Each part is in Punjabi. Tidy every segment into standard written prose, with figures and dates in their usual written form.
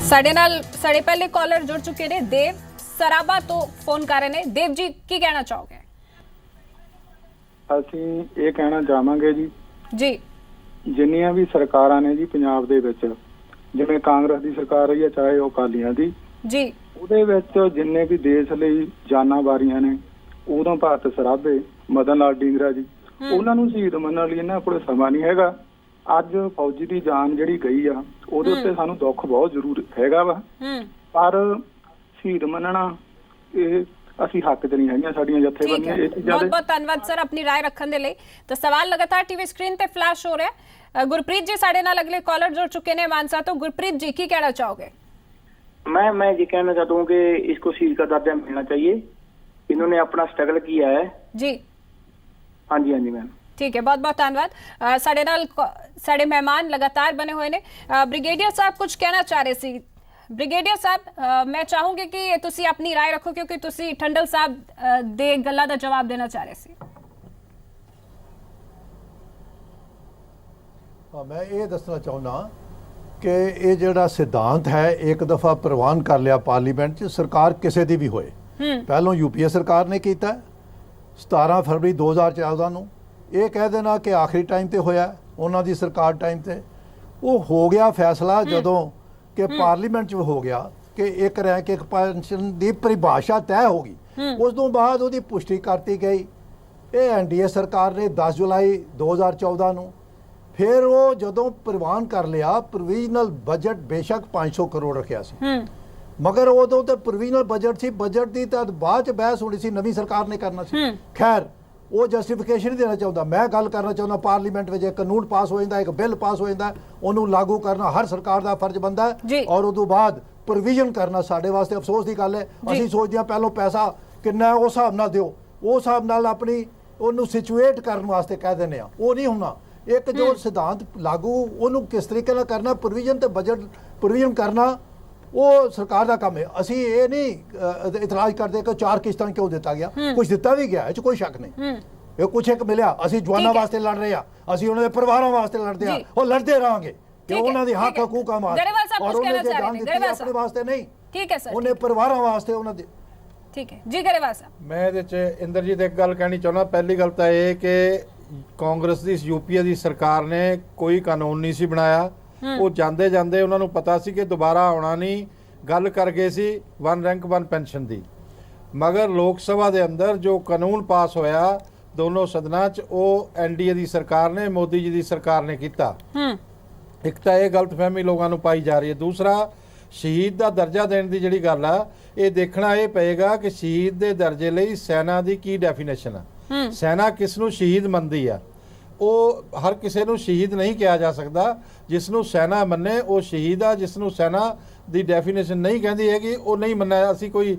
ਸਾਡੇ ਨਾਲ ਸਾਡੇ ਪਹਿਲੇ ਕਾਲਰ ਜੁੜ ਚੁੱਕੇ ਨੇ ਦੇਵ ਸਰਾਬਾ ਤੋਂ ਫੋਨ ਕਰ ਰਹੇ ਨੇ। ਦੇਵ ਜੀ ਕੀ ਕਹਿਣਾ ਚਾਹੋਗੇ? ਅਸੀਂ ਇਹ ਕਹਿਣਾ ਚਾਹਾਂਗੇ ਜੀ ਜਿੰਨੀਆਂ ਵੀ ਸਰਕਾਰਾਂ ਨੇ ਜੀ ਪੰਜਾਬ ਦੇ ਵਿੱਚ, ਜਿਵੇਂ ਕਾਂਗਰਸ ਦੀ ਸਰਕਾਰ ਰਹੀ ਹੈ ਚਾਹੇ ਉਹ ਅਕਾਲੀਆਂ ਦੀ ਜੀ, ਉਹਦੇ ਵਿੱਚ ਜਿੰਨੇ ਵੀ ਦੇਸ਼ ਲਈ ਜਾਨਾਂ ਵਾਰੀਆਂ ਨੇ, ਉਦੋਂ ਭਾਰਤ ਸਰਾਭੇ, ਮਦਨ ਲਾਲ ਡੀਂਗਰਾ ਜੀ, ਉਹਨਾਂ ਨੂੰ ਸ਼ਹੀਦ ਮੰਨਣ ਲਈ ਇਹਨਾਂ ਕੋਲ ਸਮਾਂ ਨਹੀਂ ਹੈਗਾ। ਅੱਜ ਫੌਜੀ ਦੀ ਜਾਨ ਜਿਹੜੀ ਗਈ ਆ ਉਹਦੇ ਉੱਤੇ ਸਾਨੂੰ ਦੁੱਖ ਬਹੁਤ ਜ਼ਰੂਰ ਹੈਗਾ ਵਾ, ਪਰ ਸ਼ਹੀਦ ਮੰਨਣਾ ਇਹ ਅਸੀਂ ਹੱਕ 'ਚ ਨਹੀਂ ਹੈਗੀਆਂ ਸਾਡੀਆਂ ਜਥੇਬੰਦੀਆਂ ਇਹ ਚੀਜ਼ਾਂ ਦੇ। ਬਹੁਤ-ਬਹੁਤ ਧੰਨਵਾਦ ਸਰ ਆਪਣੀ ਰਾਏ ਰੱਖਣ ਦੇ ਲਈ। ਤਾਂ ਸਵਾਲ ਲਗਾਤਾਰ ਟੀਵੀ ਸਕਰੀਨ ਤੇ ਫਲੈਸ਼ ਹੋ ਰਿਹਾ ਹੈ। ਗੁਰਪ੍ਰੀਤ ਜੀ ਸਾਡੇ ਨਾਲ अगले कॉलर जुड़ चुके हैं मानसा। तो गुरप्रीत जी की कहना चाहोगे? मैं ये कहना चाहता हूँ कि इसको शहीद का दर्जा मिलना चाहिए। इन्होंने अपना स्ट्रगल किया है जी। हाँ जी मैम ठीक है, बहुत बहुत धन्यवाद। साडे नाल साडे मेहमान लगातार बने हुए ने। ब्रिगेडियर साहब कुछ कहना चाह रहे सी। ब्रिगेडियर साहब मैं चाहूंगी कि तुसी अपनी राय रखो क्योंकि तुसी ठंडल साहब दे गल्लां दा जवाब देना चाह रहे सी। मैं ये दसना चाहना कि ये जोड़ा सिद्धांत है एक दफ़ा प्रवान कर लिया पार्लीमेंट च, सरकार किसी की भी होए, पहलों यूपीए सरकार ने किया 17 फरवरी 2014 ਨੂੰ ਇਹ ਕਹਿ ਦੇਣਾ ਕਿ ਆਖਰੀ ਟਾਈਮ ਤੇ ਹੋਇਆ ਉਹਨਾਂ ਦੀ ਸਰਕਾਰ ਟਾਈਮ ਤੇ ਉਹ ਹੋ ਗਿਆ ਫੈਸਲਾ ਜਦੋਂ ਕਿ ਪਾਰਲੀਮੈਂਟ 'ਚ ਹੋ ਗਿਆ ਕਿ ਇੱਕ ਰੈਂਕ ਇੱਕ ਪੈਨਸ਼ਨ ਦੀ ਪਰਿਭਾਸ਼ਾ ਤੈਅ ਹੋ ਗਈ। ਉਸ ਤੋਂ ਬਾਅਦ ਉਹਦੀ ਪੁਸ਼ਟੀ ਕਰਤੀ ਗਈ। ਇਹ ਐਨਡੀਏ ਸਰਕਾਰ ਨੇ 10 ਜੁਲਾਈ 2014 ਨੂੰ ਫਿਰ ਉਹ ਜਦੋਂ ਪ੍ਰਵਾਨ ਕਰ ਲਿਆ ਪ੍ਰੋਵੀਜ਼ਨਲ ਬਜਟ ਬੇਸ਼ੱਕ 500 ਕਰੋੜ ਰੱਖਿਆ ਸੀ, ਮਗਰ ਉਦੋਂ ਤੇ ਪ੍ਰੋਵੀਜ਼ਨਲ ਬਜਟ ਸੀ, ਬਜਟ ਦੀ ਤਾਂ ਬਾਅਦ ਚ ਬਹਿਸ ਹੋਣੀ ਸੀ, ਨਵੀਂ ਸਰਕਾਰ ਨੇ ਕਰਨਾ ਸੀ। ਖੈਰ ਉਹ ਜਸਟੀਫਿਕੇਸ਼ਨ ਨਹੀਂ ਦੇਣਾ ਚਾਹੁੰਦਾ। ਮੈਂ ਗੱਲ ਕਰਨਾ ਚਾਹੁੰਦਾ ਪਾਰਲੀਮੈਂਟ ਵਿੱਚ ਇੱਕ ਕਾਨੂੰਨ ਪਾਸ ਹੋ ਜਾਂਦਾ, ਇੱਕ ਬਿੱਲ ਪਾਸ ਹੋ ਜਾਂਦਾ, ਉਹਨੂੰ ਲਾਗੂ ਕਰਨਾ ਹਰ ਸਰਕਾਰ ਦਾ ਫਰਜ਼ ਬਣਦਾ ਹੈ ਔਰ ਉਦੋਂ ਬਾਅਦ ਪ੍ਰੋਵੀਜ਼ਨ ਕਰਨਾ ਸਾਡੇ ਵਾਸਤੇ ਅਫਸੋਸ ਦੀ ਗੱਲ ਹੈ। ਅਸੀਂ ਸੋਚਦੇ ਹਾਂ ਪਹਿਲਾਂ ਪੈਸਾ ਕਿੰਨਾ ਉਸ ਹਿਸਾਬ ਨਾਲ ਦਿਓ, ਉਸ ਹਿਸਾਬ ਨਾਲ ਆਪਣੀ ਉਹਨੂੰ ਸਿਚੁਏਟ ਕਰਨ ਵਾਸਤੇ ਕਹਿ ਦਿੰਦੇ ਆ, ਉਹ ਨਹੀਂ ਹੋਣਾ। एक जो सिद्धांत लागू ਉਹਨੂੰ किस तरीके ਨਾਲ करना, प्रोविजन ਤੇ बजट प्रोविजन करना वो सरकार का काम है। ਅਸੀਂ ਇਹ नहीं इतराज करते कि 4 किश्तां क्यों दिता गया, कुछ दिता भी गया, ਇਹ 'ਚ कोई शक नहीं। ਇਹ कुछ एक मिलिਆ, ਅਸੀਂ ਜਵਾਨਾਂ ਵਾਸਤੇ ਲੜ ਰਹੇ ਆ, ਅਸੀਂ ਉਹਨਾਂ ਦੇ ਪਰਿਵਾਰਾਂ ਵਾਸਤੇ ਲੜਦੇ ਆ, ਉਹ ਲੜਦੇ ਰਹਾਂਗੇ ਕਿ ਉਹਨਾਂ ਦੀ ਹੱਕ ਹਕੂਕਾਂ ਵਾਸਤੇ ਔਰ ਉਹਨਾਂ ਦੇ ਜਾਨ ਦਿੱਤੀ ਆਪਣੇ ਵਾਸਤੇ ਨਹੀਂ। ਠੀਕ ਹੈ ਸਰ, ਉਹਨੇ ਪਰਿਵਾਰਾਂ ਵਾਸਤੇ ਉਹਨਾਂ ਦੇ। ਠੀਕ ਹੈ ਜੀ ਗਰੇਵਾਲ ਸਾਹਿਬ। ਮੈਂ ਇਹਦੇ 'ਚ ਇੰਦਰਜੀਤ ਇੱਕ ਗੱਲ ਕਹਿਣੀ ਚਾਹੁੰਦਾ। ਪਹਿਲੀ ਗੱਲ ਤਾਂ ਇਹ ਕਿ ਕਾਂਗਰਸ ਦੀ यूपीए ਦੀ ਸਰਕਾਰ ਨੇ ਕੋਈ ਕਾਨੂੰਨ ਨਹੀਂ ਸੀ ਬਣਾਇਆ। ਉਹ ਜਾਂਦੇ ਜਾਂਦੇ ਉਹਨਾਂ ਨੂੰ ਪਤਾ ਸੀ ਕਿ ਦੁਬਾਰਾ ਆਉਣਾ ਨਹੀਂ। ਗੱਲ ਕਰ ਗਏ ਸੀ 1 ਰੈਂਕ 1 ਪੈਨਸ਼ਨ ਦੀ, ਮਗਰ ਲੋਕ ਸਭਾ ਦੇ ਅੰਦਰ ਜੋ ਕਾਨੂੰਨ ਪਾਸ ਹੋਇਆ ਦੋਨੋਂ ਸਦਨਾਂ 'ਚ ਉਹ ਐਨਡੀਏ ਦੀ ਸਰਕਾਰ ਨੇ, ਮੋਦੀ ਜੀ ਦੀ ਸਰਕਾਰ ਨੇ ਕੀਤਾ। ਇੱਕ ਤਾਂ ਇਹ ਗਲਤਫਹਿਮੀ ਲੋਕਾਂ ਨੂੰ ਪਾਈ ਜਾ ਰਹੀ ਹੈ। ਦੂਸਰਾ ਸ਼ਹੀਦ ਦਾ ਦਰਜਾ ਦੇਣ ਦੀ ਜਿਹੜੀ ਗੱਲ ਆ, ਇਹ ਦੇਖਣਾ ਇਹ ਪਏਗਾ ਕਿ ਸ਼ਹੀਦ ਦੇ ਦਰਜੇ ਲਈ ਸੈਨਾ ਦੀ ਕੀ ਡੈਫੀਨੇਸ਼ਨ ਆ। ਸੈਨਾ ਕਿਸ ਨੂੰ ਸ਼ਹੀਦ ਮੰਨਦੀ ਆ? ਉਹ ਹਰ ਕਿਸੇ ਨੂੰ ਸ਼ਹੀਦ ਨਹੀਂ ਕਿਹਾ ਜਾ ਸਕਦਾ। ਜਿਸ ਨੂੰ ਸੈਨਾ ਮੰਨੇ ਉਹ ਸ਼ਹੀਦ ਆ, ਜਿਸ ਨੂੰ ਸੈਨਾ ਦੀ ਡੈਫੀਨੇਸ਼ਨ ਨਹੀਂ ਕਹਿੰਦੀ ਹੈਗੀ ਉਹ ਨਹੀਂ ਮੰਨਿਆ। ਅਸੀਂ ਕੋਈ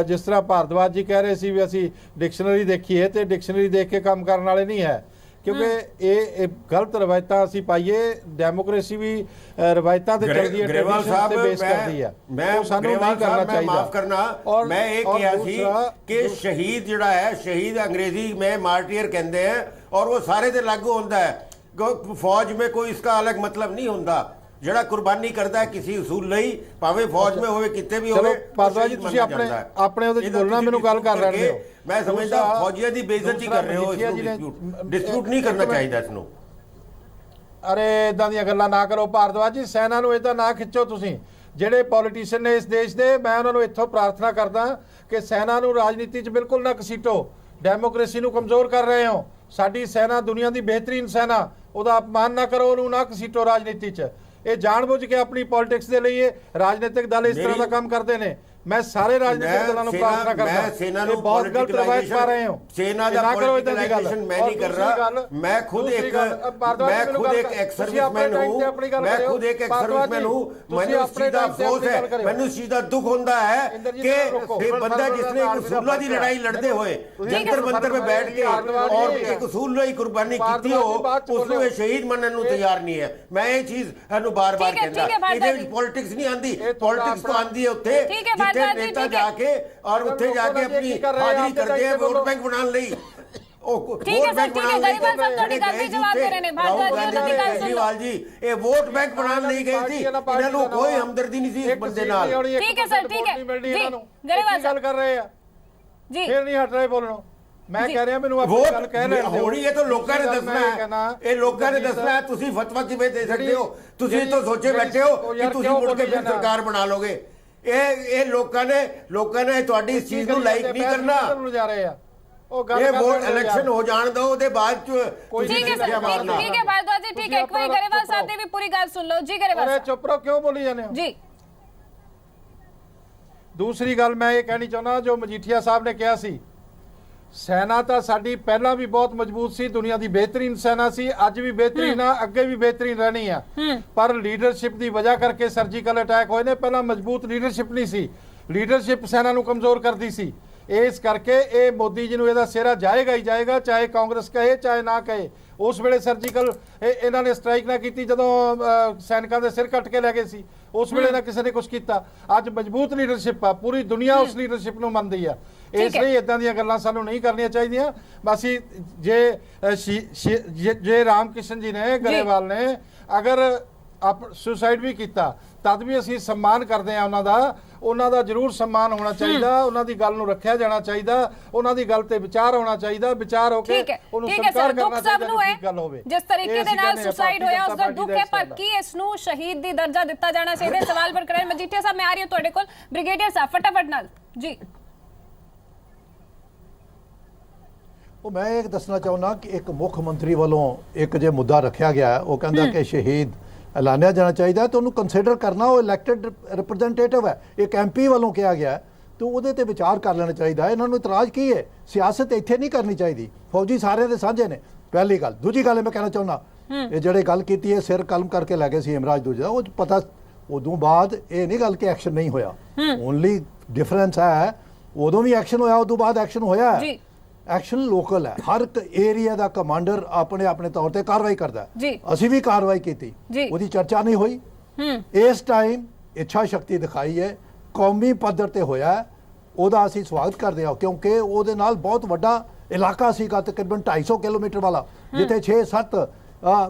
ਜਿਸ ਤਰ੍ਹਾਂ ਭਾਰਦਵਾਜ ਜੀ ਕਹਿ ਰਹੇ ਸੀ ਵੀ ਅਸੀਂ ਡਿਕਸ਼ਨਰੀ ਦੇਖੀਏ, ਤੇ ਡਿਕਸ਼ਨਰੀ ਦੇਖ ਕੇ ਕੰਮ ਕਰਨ ਵਾਲੇ ਨਹੀਂ ਹੈ, ਕਿਉਂਕਿ ਇਹ ਗਲਤ ਰਵਾਇਤਾਂ ਅਸੀਂ ਪਾਈਏ। ਡੈਮੋਕ੍ਰੇਸੀ ਵੀ ਰਵਾਇਤਾਂ ਤੇ ਚੱਲਦੀ ਹੈ, ਟ੍ਰੈਡੀਸ਼ਨ ਤੇ ਬੇਸ ਕਰਦੀ ਹੈ। ਮੈਂ ਸਾਨੂੰ ਨਹੀਂ ਕਰਨਾ ਚਾਹੀਦਾ। ਮਾਫ ਕਰਨਾ, ਮੈਂ ਇਹ ਕਿਹਾ ਸੀ ਕਿ ਸ਼ਹੀਦ ਜਿਹੜਾ ਹੈ, ਸ਼ਹੀਦ ਅੰਗਰੇਜ਼ੀ में मार्टियर कहते हैं और वो सारे ते लागू होता है। फौज में कोई इसका अलग मतलब नहीं होता। ਜਿਹੜਾ ਕੁਰਬਾਨੀ ਕਰਦਾ ਹੈ ਕਿਸੇ ਉਸੂਲ ਲਈ, ਭਾਵੇਂ ਫੌਜ में ਹੋਵੇ ਕਿਤੇ ਵੀ ਹੋਵੇ। ਪਾਰਦਵਾਜ ਜੀ ਤੁਸੀਂ ਆਪਣੇ ਉਹਦੇ ਚ ਬੋਲਣਾ, ਮੈਨੂੰ ਗੱਲ ਕਰ ਰਹੇ ਹੋ। ਮੈਂ ਸਮਝਦਾ ਫੌਜੀਆਂ ਦੀ ਬੇਇੱਜ਼ਤੀ ਕਰ ਰਹੇ ਹੋ। ਡਿਸਪਿਊਟ ਨਹੀਂ ਕਰਨਾ ਚਾਹੀਦਾ ਇਸ ਨੂੰ। ਅਰੇ ਇਦਾਂ ਦੀਆਂ ਗੱਲਾਂ ਨਾ ਕਰੋ ਭਾਰਦਵਾਜ ਜੀ, ਸੈਨਾ ਨੂੰ ਇਦਾਂ ਨਾ ਖਿੱਚੋ ਤੁਸੀਂ। ਜਿਹੜੇ ਪੋਲੀਟੀਸ਼ੀਅਨ ਨੇ ਇਸ ਦੇਸ਼ ਦੇ, ਮੈਂ ਉਹਨਾਂ ਨੂੰ ਇੱਥੋਂ ਪ੍ਰਾਰਥਨਾ ਕਰਦਾ ਕਿ ਸੈਨਾ ਨੂੰ ਰਾਜਨੀਤੀ 'ਚ ਬਿਲਕੁਲ ਨਾ ਘਸੀਟੋ। ਡੈਮੋਕ੍ਰੇਸੀ ਨੂੰ ਕਮਜ਼ੋਰ ਕਰ ਰਹੇ ਹੋ। ਸਾਡੀ ਸੈਨਾ ਦੁਨੀਆ ਦੀ ਬਿਹਤਰੀਨ ਸੈਨਾ, ਉਹਦਾ ਅਪਮਾਨ ਨਾ ਕਰੋ, ਉਹਨੂੰ ਨਾ ਘਸੀਟੋ ਰਾਜਨੀਤੀ 'ਚ। ਇਹ ਜਾਣਬੁੱਝ ਕੇ ਆਪਣੀ ਪੋਲਿਟਿਕਸ ਦੇ ਲਈ ਇਹ ਰਾਜਨੀਤਿਕ ਦਲ ਇਸ ਤਰ੍ਹਾਂ ਦਾ ਕੰਮ ਕਰਦੇ ਨੇ। ਮੈਂ ਸਾਰੇ ਰਾਜਨੀਤਿਕ ਦਲਾਂ ਨੂੰ ਪ੍ਰਾਰਥਨਾ ਕਰਦਾ, ਸੈਨਾ ਨੂੰ ਬਹੁਤ ਗਲਤ ਰਵਾਇਤ ਪਾ ਰਹੇ ਹੋ। ਸੈਨਾ ਦਾ ਪੋਲਿਟਿਕਲਾਈਜੇਸ਼ਨ ਮੈਂ ਨਹੀਂ ਕਰ ਰਹਾ। ਮੈਂ ਖੁਦ ਇੱਕ ਐਕਸ ਸਰਵਿਸਮੈਨ ਹੂੰ। ਮੈਂ ਖੁਦ ਇੱਕ ਐਕਸ ਸਰਵਿਸਮੈਨ ਹੂੰ। ਮੈਨੂੰ ਇਸ ਚੀਜ਼ ਦਾ ਅਫਸੋਸ ਹੈ, ਮੈਨੂੰ ਇਸ ਚੀਜ਼ ਦਾ ਦੁੱਖ ਹੁੰਦਾ ਹੈ ਕਿ ਇਹ ਬੰਦਾ ਜਿਸਨੇ ਇੱਕ ਉਸੂਲਾਂ ਦੀ ਲੜਾਈ ਲੜਦੇ ਹੋਏ ਜੰਤਰ ਮੰਤਰ 'ਤੇ ਬੈਠ ਕੇ ਔਰ ਇੱਕ ਉਸੂਲ ਲਈ ਕੁਰਬਾਨੀ ਕੀਤੀ ਹੋ, ਉਸ ਨੂੰ ਇਹ ਸ਼ਹੀਦ ਮੰਨਣ ਨੂੰ ਤਿਆਰ ਨਹੀਂ ਹੈ। ਮੈਂ ਇਹ ਚੀਜ਼ ਇਹਨੂੰ ਬਾਰ-ਬਾਰ ਕਹਿੰਦਾ, ਇਹਦੇ ਵਿੱਚ ਪੋਲਿਟਿਕਸ ਨਹੀਂ ਆਉਂਦੀ। ਪੋਲਿਟਿਕਸ ਤਾਂ ਆਉਂਦੀ ਹੈ ਉੱਥੇ ਜਿੱਥੇ नेता जाके और उत्थे जाके अपनी हाजिरी करते हैं वोट बैंक बनाने ਲਈ। ठीक है सर, ठीक है, गरीबाल साहब ਤੁਹਾਡੀ ਗੱਲ ਦੇ ਜਵਾਬ ਦੇ ਰਹੇ ਨੇ। भारद्वाज जी ਉਹਨਾਂ ਦੀ ਗੱਲ ਸੁਣ ਲਓ। ਜੀ ਇਹ ਵੋਟ ਬੈਂਕ ਬਣਾਉਣ ਨਹੀਂ ਗਏ ਸੀ, ਇਹਨਾਂ ਨੂੰ ਕੋਈ ਹਮਦਰਦੀ ਨਹੀਂ ਸੀ ਇਸ ਬੰਦੇ ਨਾਲ। ठीक है सर, ठीक है जी, गरीबाल ਗੱਲ ਕਰ ਰਹੇ ਆ जी, ਫਿਰ ਨਹੀਂ ਹਟ ਰਹੇ ਬੋਲਣੋਂ। ਮੈਂ ਕਹਿ ਰਿਹਾ ਮੈਨੂੰ ਆਪਣੀ ਗੱਲ ਕਹਿ ਲੈਣ ਦਿਓ। ਹੋਣੀ ਇਹ ਤਾਂ ਲੋਕਾਂ ਨੇ ਦੱਸਣਾ ਹੈ, ਇਹ ਲੋਕਾਂ ਨੇ ਦੱਸਣਾ ਹੈ। ਤੁਸੀਂ ਫਤਵਾ ਕਿਵੇਂ ਦੇ ਸਕਦੇ ਹੋ? ਤੁਸੀਂ ਤਾਂ ਸੋਚੇ ਬੈਠੇ ਹੋ ਕਿ ਤੁਸੀਂ ਮੁੜ ਕੇ ਫਿਰ ਸਰਕਾਰ ਬਣਾ ਲੋਗੇ। ਇਹ ਲੋਕਾਂ ਨੇ ਤੁਹਾਡੀ ਇਸ ਚੀਜ਼ ਨੂੰ ਲਾਈਕ ਨਹੀਂ ਕਰਨਾ। ਜਾ ਰਹੇ ਆ ਇਹ ਵੋਟ ਇਲੈਕਸ਼ਨ ਹੋ ਜਾਣ ਦੋ, ਉਹਦੇ ਬਾਅਦ ਚ ठीक है सर, ठीक है भारद्वाज जी, ठीक है। एक बार गरेवाल साहब ने भी पूरी गल सुन लो जी। गरेवाल ਅਰੇ साहब ਚੁੱਪ ਰਹੋ, ਕਿਉਂ ਬੋਲੀ ਜਾਂਦੇ ਹੋ? जी, ਦੂਸਰੀ ਗੱਲ ਮੈਂ ਇਹ ਕਹਿਣੀ ਚਾਹੁੰਦਾ, ਜੋ ਮਜੀਠੀਆ ਸਾਹਿਬ ਨੇ ਕਿਹਾ ਸੀ, ਸੈਨਾ ਤਾਂ ਸਾਡੀ ਪਹਿਲਾਂ ਵੀ ਬਹੁਤ ਮਜ਼ਬੂਤ ਸੀ, ਦੁਨੀਆ ਦੀ ਬਿਹਤਰੀਨ ਸੈਨਾ ਸੀ, ਅੱਜ ਵੀ ਬਿਹਤਰੀਨ ਆ, ਅੱਗੇ ਵੀ ਬਿਹਤਰੀਨ ਰਹਿਣੀ ਆ। ਪਰ ਲੀਡਰਸ਼ਿਪ ਦੀ ਵਜ੍ਹਾ ਕਰਕੇ ਸਰਜੀਕਲ ਅਟੈਕ ਹੋਏ ਨੇ। ਪਹਿਲਾਂ ਮਜ਼ਬੂਤ ਲੀਡਰਸ਼ਿਪ ਨਹੀਂ ਸੀ, ਲੀਡਰਸ਼ਿਪ ਸੈਨਾ ਨੂੰ ਕਮਜ਼ੋਰ ਕਰਦੀ ਸੀ। ਇਸ ਕਰਕੇ ਇਹ ਮੋਦੀ ਜੀ ਨੂੰ ਇਹਦਾ ਸਿਹਰਾ ਜਾਏਗਾ ਹੀ ਜਾਏਗਾ, ਚਾਹੇ ਕਾਂਗਰਸ ਕਹੇ ਚਾਹੇ ਨਾ ਕਹੇ। ਉਸ ਵੇਲੇ ਸਰਜੀਕਲ ਇਹਨਾਂ ਨੇ ਸਟ੍ਰਾਈਕ ਨਾ ਕੀਤੀ ਜਦੋਂ ਸੈਨਿਕਾਂ ਦੇ ਸਿਰ ਕੱਟ ਕੇ ਲੈ ਗਏ ਸੀ, ਉਸ ਵੇਲੇ ਨਾ ਕਿਸੇ ਨੇ ਕੁਝ ਕੀਤਾ। ਅੱਜ ਮਜ਼ਬੂਤ ਲੀਡਰਸ਼ਿਪ ਆ, ਪੂਰੀ ਦੁਨੀਆ ਉਸ ਲੀਡਰਸ਼ਿਪ ਨੂੰ ਮੰਨਦੀ ਆ। ਇਸ ਲਈ ਇਦਾਂ ਦੀਆਂ ਗੱਲਾਂ ਸਾਨੂੰ ਨਹੀਂ ਕਰਨੀਆਂ ਚਾਹੀਦੀਆਂ। ਅਸੀਂ ਜੇ ਰਾਮ ਕਿਸ਼ਨ ਜੀ ਨੇ, ਗਰੇਵਾਲ ਨੇ ਅਗਰ ਸੁਸਾਈਡ ਵੀ ਕੀਤਾ ਤਦ ਵੀ ਅਸੀਂ ਸਨਮਾਨ ਕਰਦੇ ਆ ਉਹਨਾਂ ਦਾ ਜ਼ਰੂਰ ਸਨਮਾਨ ਹੋਣਾ ਚਾਹੀਦਾ। ਉਹਨਾਂ ਦੀ ਗੱਲ ਨੂੰ ਰੱਖਿਆ ਜਾਣਾ ਚਾਹੀਦਾ, ਉਹਨਾਂ ਦੀ ਗੱਲ ਤੇ ਵਿਚਾਰ ਹੋਣਾ ਚਾਹੀਦਾ, ਵਿਚਾਰ ਹੋ ਕੇ ਉਹਨੂੰ ਸਤਿਕਾਰ ਕਰਨਾ ਚਾਹੀਦਾ ਜੋ ਗੱਲ ਹੋਵੇ। ਜਿਸ ਤਰੀਕੇ ਦੇ ਨਾਲ ਸੁਸਾਈਡ ਹੋਇਆ ਉਸ ਦਾ ਦੁੱਖ ਹੈ, ਪਰ ਕੀ ਇਸ ਨੂੰ ਸ਼ਹੀਦ ਦੀ ਦਰਜਾ ਦਿੱਤਾ ਜਾਣਾ ਚਾਹੀਦਾ? ਸਵਾਲ ਪਰ ਕਰਾਂ ਮਜੀਠੀਆ ਸਾਹਿਬ, ਮੈਂ ਆ ਰਹੀ ਹਾਂ ਤੁਹਾਡੇ ਕੋਲ। ਬ੍ਰਿਗੇਡੀਅਰ ਸਾਹਿਬ ਫਟਾਫਟ ਨਾਲ ਜੀ। ਉਹ ਮੈਂ ਇਹ ਦੱਸਣਾ ਚਾਹੁੰਦਾ ਕਿ ਇੱਕ ਮੁੱਖ ਮੰਤਰੀ ਵੱਲੋਂ ਇੱਕ ਜੇ ਮੁੱਦਾ ਰੱਖਿਆ ਗਿਆ, ਉਹ ਕਹਿੰਦਾ ਕਿ ਸ਼ਹੀਦ ਐਲਾਨਿਆ ਜਾਣਾ ਚਾਹੀਦਾ, ਤਾਂ ਉਹਨੂੰ ਕੰਸੀਡਰ ਕਰਨਾ। ਉਹ ਇਲੈਕਟਡ ਰਿਪਰੈਜ਼ੈਂਟੇਟਿਵ ਹੈ, ਇੱਕ ਐਮਪੀ ਵੱਲੋਂ ਕਿਹਾ ਗਿਆ, ਤਾਂ ਉਹਦੇ ਤੇ ਵਿਚਾਰ ਕਰ ਲੈਣਾ ਚਾਹੀਦਾ। ਇਹਨਾਂ ਨੂੰ ਇਤਰਾਜ਼ ਕੀ ਹੈ? ਸਿਆਸਤ ਇੱਥੇ ਨਹੀਂ ਕਰਨੀ ਚਾਹੀਦੀ। ਫੌਜੀ ਸਾਰਿਆਂ ਦੇ ਸਾਂਝੇ ਨੇ, ਪਹਿਲੀ ਗੱਲ। ਦੂਜੀ ਗੱਲ ਮੈਂ ਕਹਿਣਾ ਚਾਹੁੰਦਾ, ਇਹ ਜਿਹੜੇ ਗੱਲ ਕੀਤੀ ਹੈ ਸਿਰ ਕਲਮ ਕਰਕੇ ਲੈ ਗਏ ਸੀ ਹਿਮਰਾਜ ਦੂਜਾ, ਉਹ ਪਤਾ ਉਦੋਂ ਬਾਅਦ ਇਹ ਨਹੀਂ ਗੱਲ ਕਿ ਐਕਸ਼ਨ ਨਹੀਂ ਹੋਇਆ। ਓਨਲੀ ਡਿਫਰੈਂਸ ਹੈ ਉਦੋਂ ਵੀ ਐਕਸ਼ਨ ਹੋਇਆ, ਉਦੋਂ ਬਾਅਦ ਐਕਸ਼ਨ ਹੋਇਆ ਹੈ। ਐਕਸ਼ਨ ਲੋਕਲ ਹੈ, ਹਰ ਇੱਕ ਏਰੀਆ ਦਾ ਕਮਾਂਡਰ ਆਪਣੇ ਤੌਰ ਤੇ ਕਾਰਵਾਈ ਕਰਦਾ। ਅਸੀਂ ਵੀ ਕਾਰਵਾਈ ਕੀਤੀ, ਉਹਦੀ ਚਰਚਾ ਨਹੀਂ ਹੋਈ। ਇਸ ਟਾਈਮ ਇੱਛਾ ਸ਼ਕਤੀ ਦਿਖਾਈ ਹੈ, ਕੌਮੀ ਪੱਧਰ ਤੇ ਹੋਇਆ, ਉਹਦਾ ਅਸੀਂ ਸਵਾਗਤ ਕਰਦੇ ਹਾਂ, ਕਿਉਂਕਿ ਉਹਦੇ ਨਾਲ ਬਹੁਤ ਵੱਡਾ ਇਲਾਕਾ ਸੀਗਾ, ਤਕਰੀਬਨ 250 ਕਿਲੋਮੀਟਰ ਵਾਲਾ, ਜਿੱਥੇ 6-7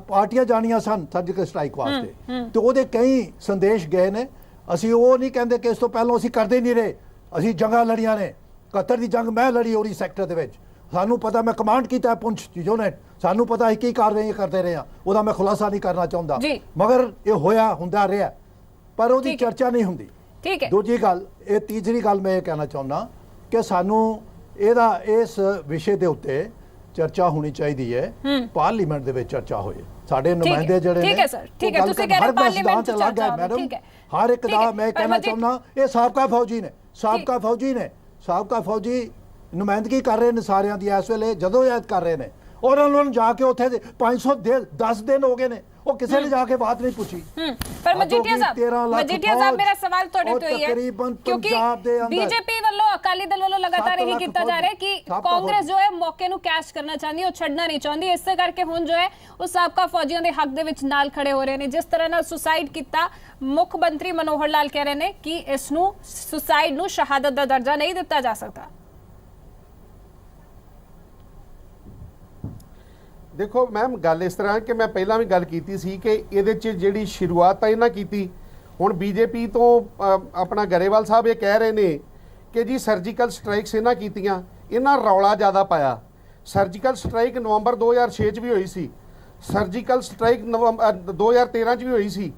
ਪਾਰਟੀਆਂ ਜਾਣੀਆਂ ਸਨ ਸਰਜੀਕਲ ਸਟ੍ਰਾਈਕ ਵਾਸਤੇ, ਤੇ ਉਹਦੇ ਕਈ ਸੰਦੇਸ਼ ਗਏ ਨੇ। ਅਸੀਂ ਉਹ ਨਹੀਂ ਕਹਿੰਦੇ ਕਿ ਇਸ ਤੋਂ ਪਹਿਲਾਂ ਅਸੀਂ ਕਰਦੇ ਨਹੀਂ ਰਹੇ, ਅਸੀਂ ਜੰਗਾਂ ਲੜੀਆਂ ਨੇ। 71 ਦੀ ਜੰਗ ਮੈਂ ਲੜੀ ਉਰੀ ਸੈਕਟਰ ਦੇ ਵਿੱਚ, ਸਾਨੂੰ ਪਤਾ, ਮੈਂ ਕਮਾਂਡ ਕੀਤਾ ਪੁੰਛ ਯੂਨਿਟ, ਸਾਨੂੰ ਪਤਾ ਹੈ ਕੀ ਕਾਰਵਾਈ ਕਰਦੇ ਰਹੇ ਆ, ਉਹਦਾ ਮੈਂ ਖੁਲਾਸਾ ਨਹੀਂ ਕਰਨਾ ਚਾਹੁੰਦਾ, ਮਗਰ ਇਹ ਹੁੰਦਾ ਰਿਹਾ, ਪਰ ਉਹਦੀ ਚਰਚਾ ਨਹੀਂ ਹੁੰਦੀ। ਠੀਕ ਹੈ। ਦੂਜੀ ਗੱਲ, ਇਹ ਤੀਸਰੀ ਗੱਲ ਮੈਂ ਇਹ ਕਹਿਣਾ ਚਾਹੁੰਦਾ ਕਿ ਸਾਨੂੰ ਇਸ ਵਿਸ਼ੇ ਦੇ ਉੱਤੇ ਚਰਚਾ ਹੋਣੀ ਚਾਹੀਦੀ ਹੈ, ਪਾਰਲੀਮੈਂਟ ਦੇ ਵਿੱਚ ਚਰਚਾ ਹੋਏ। ਸਾਡੇ ਨੁਮਾਇੰਦੇ ਜਿਹੜੇ ਨੇ, ਠੀਕ ਹੈ ਸਰ, ਠੀਕ ਹੈ, ਤੁਸੀਂ ਕਹਿ ਰਹੇ ਪਾਰਲੀਮੈਂਟ ਚ ਚਰਚਾ ਹੋਵੇ, ਮੈਡਮ, ਠੀਕ ਹੈ, ਹਰ ਇੱਕ ਦਾ ਮੈਂ ਕਹਿਣਾ ਚਾਹੁੰਦਾ, ਇਹ ਸਾਬਕਾ ਫੌਜੀ ਨੁਮਾਇੰਦਗੀ ਕਰ ਰਹੇ ਨੇ ਸਾਰਿਆਂ ਦੀ ਇਸ ਵੇਲੇ, ਜਦੋਂ ਯਾਦ ਕਰ ਰਹੇ ਨੇ, ਔਰ ਉਹਨਾਂ ਨੂੰ ਜਾ ਕੇ ਉੱਥੇ 510 ਦਿਨ ਹੋ ਗਏ ਨੇ, ਉਹ ਕਿਸੇ ਨੇ ਜਾ ਕੇ ਬਾਤ ਨਹੀਂ ਪੁੱਛੀ। ਪਰ ਮਜੀਠੀਆ ਸਾਹਿਬ ਮੇਰਾ ਸਵਾਲ ਤੁਹਾਡੇ ਤੋਂ ਹੀ ਹੈ, ਕਿਉਂਕਿ ਬੀਜੇਪੀ ਵੱਲੋਂ, ਅਕਾਲੀ ਦਲ ਵੱਲੋਂ ਲਗਾਤਾਰ ਇਹੀ ਕੀਤਾ ਜਾ ਰਿਹਾ ਕਿ ਕਾਂਗਰਸ ਜੋ ਹੈ ਮੌਕੇ ਨੂੰ ਕੈਚ ਕਰਨਾ ਚਾਹੁੰਦੀ, ਉਹ ਛੱਡਣਾ ਨਹੀਂ ਚਾਹੁੰਦੀ। ਇਸੇ ਕਰਕੇ ਹੁਣ ਜੋ ਹੈ ਉਹ ਸਾਬਕਾ ਫੌਜੀਆਂ ਦੇ ਹੱਕ ਦੇ ਵਿੱਚ ਨਾਲ ਖੜੇ ਹੋ ਰਹੇ ਨੇ। ਜਿਸ ਤਰ੍ਹਾਂ ਨਾਲ ਸੁਸਾਈਡ ਕੀਤਾ, ਮੁੱਖ ਮੰਤਰੀ ਮਨੋਹਰ ਲਾਲ ਕਹਿ ਰਹੇ ਨੇ ਕਿ ਇਸ ਨੂੰ ਸੁਸਾਈਡ ਨੂੰ ਸ਼ਹਾਦਤ ਦਾ ਦਰਜਾ ਨਹੀਂ ਦਿੱਤਾ ਜਾ ਸਕਦਾ। ਦੇਖੋ ਮੈਮ, ਗੱਲ ਇਸ ਤਰ੍ਹਾਂ ਕਿ ਮੈਂ ਪਹਿਲਾਂ ਵੀ ਗੱਲ ਕੀਤੀ ਸੀ ਕਿ ਇਹਦੇ 'ਚ ਜਿਹੜੀ ਸ਼ੁਰੂਆਤ ਤਾਂ ਇਹਨਾਂ ਕੀਤੀ, ਹੁਣ ਬੀਜੇਪੀ ਤੋਂ ਆਪਣਾ ਗਰੇਵਾਲ ਸਾਹਿਬ ਇਹ ਕਹਿ ਰਹੇ ਨੇ ਕਿ ਜੀ ਸਰਜੀਕਲ ਸਟ੍ਰਾਈਕਸ ਇਹਨਾਂ ਕੀਤੀਆਂ, ਇਹਨਾਂ ਰੌਲਾ ਜ਼ਿਆਦਾ ਪਾਇਆ। ਸਰਜੀਕਲ ਸਟ੍ਰਾਈਕ ਨਵੰਬਰ 2006 'ਚ ਵੀ ਹੋਈ ਸੀ, ਸਰਜੀਕਲ ਸਟ੍ਰਾਈਕ 2013 'ਚ ਵੀ ਹੋਈ ਸੀ,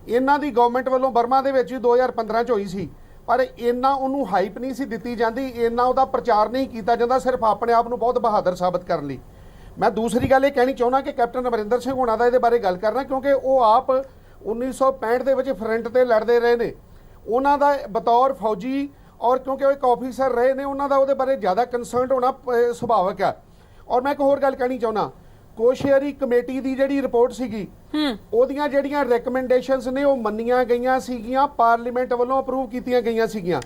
ਇਹਨਾਂ ਦੀ ਗਵਰਨਮੈਂਟ ਵੱਲੋਂ ਬਰਮਾ ਦੇ ਵਿੱਚ ਵੀ 2015 'ਚ ਹੋਈ ਸੀ, ਪਰ ਇੰਨਾ ਉਹਨੂੰ ਹਾਈਪ ਨਹੀਂ ਸੀ ਦਿੱਤੀ ਜਾਂਦੀ, ਇੰਨਾ ਉਹਦਾ ਪ੍ਰਚਾਰ ਨਹੀਂ ਕੀਤਾ ਜਾਂਦਾ, ਸਿਰਫ ਆਪਣੇ ਆਪ ਨੂੰ ਬਹੁਤ ਬਹਾਦਰ ਸਾਬਤ ਕਰਨ ਲਈ। ਮੈਂ ਦੂਸਰੀ ਗੱਲ ਇਹ ਕਹਿਣੀ ਚਾਹੁੰਦਾ ਕਿ ਕੈਪਟਨ ਅਮਰਿੰਦਰ ਸਿੰਘ ਹੋਣਾ ਦਾ ਇਹਦੇ ਬਾਰੇ ਗੱਲ ਕਰਨਾ, ਕਿਉਂਕਿ ਉਹ ਆਪ 1965 ਦੇ ਵਿੱਚ ਫਰੰਟ ਤੇ ਲੜਦੇ ਰਹੇ ਨੇ, ਉਹਨਾਂ ਦਾ ਬਤੌਰ ਫੌਜੀ ਔਰ ਕਿਉਂਕਿ ਉਹ ਇੱਕ ਆਫੀਸਰ ਰਹੇ ਨੇ, ਉਹਨਾਂ ਦਾ ਉਹਦੇ ਬਾਰੇ ਜ਼ਿਆਦਾ ਕੰਸਰਨਡ ਹੋਣਾ ਸੁਭਾਵਿਕ ਹੈ। ਔਰ ਮੈਂ ਇੱਕ ਹੋਰ ਗੱਲ ਕਹਿਣੀ ਚਾਹੁੰਦਾ, ਕੋਸ਼ਿਆਰੀ ਕਮੇਟੀ ਦੀ ਜਿਹੜੀ ਰਿਪੋਰਟ ਸੀਗੀ, ਉਹਦੀਆਂ ਜਿਹੜੀਆਂ ਰეკਮੈਂਡੇਸ਼ਨਸ ਨੇ ਉਹ ਮੰਨੀਆਂ ਗਈਆਂ ਸੀਗੀਆਂ, ਪਾਰਲੀਮੈਂਟ ਵੱਲੋਂ ਅਪਰੂਵ ਕੀਤੀਆਂ ਗਈਆਂ ਸੀਗੀਆਂ।